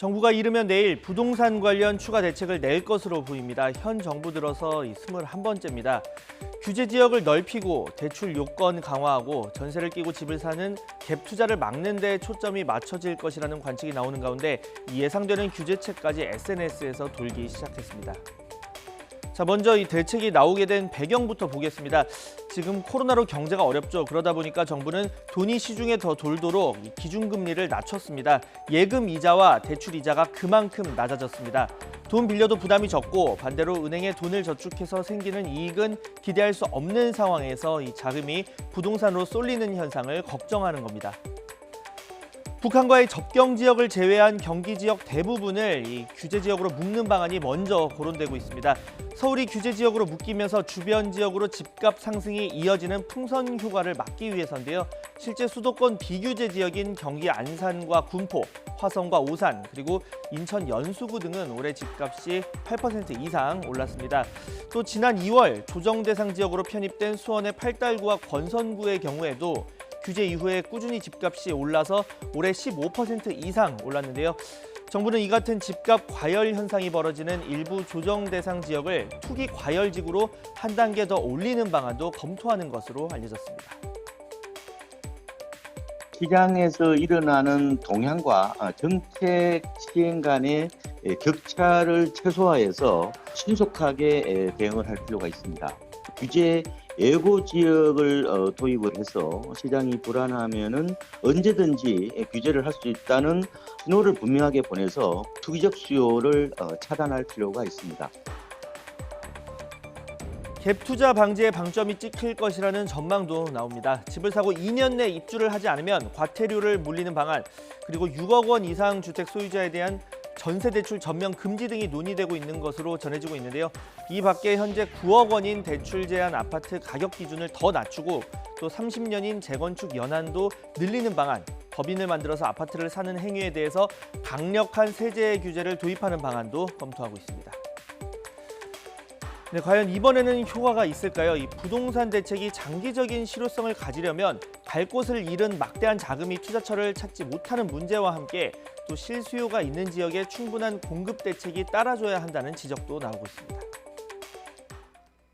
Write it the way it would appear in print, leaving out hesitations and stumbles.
정부가 이르면 내일 부동산 관련 추가 대책을 낼 것으로 보입니다. 현 정부 들어서 21번째입니다. 규제 지역을 넓히고 대출 요건 강화하고 전세를 끼고 집을 사는 갭 투자를 막는 데 초점이 맞춰질 것이라는 관측이 나오는 가운데 이 예상되는 규제책까지 SNS에서 돌기 시작했습니다. 자, 먼저 이 대책이 나오게 된 배경부터 보겠습니다. 지금 코로나로 경제가 어렵죠. 그러다 보니까 정부는 돈이 시중에 더 돌도록 기준금리를 낮췄습니다. 예금 이자와 대출 이자가 그만큼 낮아졌습니다. 돈 빌려도 부담이 적고 반대로 은행에 돈을 저축해서 생기는 이익은 기대할 수 없는 상황에서 이 자금이 부동산으로 쏠리는 현상을 걱정하는 겁니다. 북한과의 접경 지역을 제외한 경기 지역 대부분을 이 규제 지역으로 묶는 방안이 먼저 거론되고 있습니다. 서울이 규제 지역으로 묶이면서 주변 지역으로 집값 상승이 이어지는 풍선 효과를 막기 위해서인데요. 실제 수도권 비규제 지역인 경기 안산과 군포, 화성과 오산, 그리고 인천 연수구 등은 올해 집값이 8% 이상 올랐습니다. 또 지난 2월 조정 대상 지역으로 편입된 수원의 팔달구와 권선구의 경우에도 규제 이후에 꾸준히 집값이 올라서 올해 15% 이상 올랐는데요. 정부는 이 같은 집값 과열 현상이 벌어지는 일부 조정 대상 지역을 투기 과열지구로 한 단계 더 올리는 방안도 검토하는 것으로 알려졌습니다. 시장에서 일어나는 동향과 정책 시행 간의 격차를 최소화해서 신속하게 대응을 할 필요가 있습니다. 규제 예고 지역을 도입을 해서 시장이 불안하면은 언제든지 규제를 할 수 있다는 신호를 분명하게 보내서 투기적 수요를 차단할 필요가 있습니다. 갭 투자 방지에 방점이 찍힐 것이라는 전망도 나옵니다. 집을 사고 2년 내 입주를 하지 않으면 과태료를 물리는 방안, 그리고 6억 원 이상 주택 소유자에 대한 전세 대출 전면 금지 등이 논의되고 있는 것으로 전해지고 있는데요. 이 밖에 현재 9억 원인 대출 제한 아파트 가격 기준을 더 낮추고 또 30년인 재건축 연한도 늘리는 방안, 법인을 만들어서 아파트를 사는 행위에 대해서 강력한 세제 규제를 도입하는 방안도 검토하고 있습니다. 네, 과연 이번에는 효과가 있을까요? 이 부동산 대책이 장기적인 실효성을 가지려면 갈 곳을 잃은 막대한 자금이 투자처를 찾지 못하는 문제와 함께 또 실수요가 있는 지역에 충분한 공급 대책이 따라줘야 한다는 지적도 나오고 있습니다.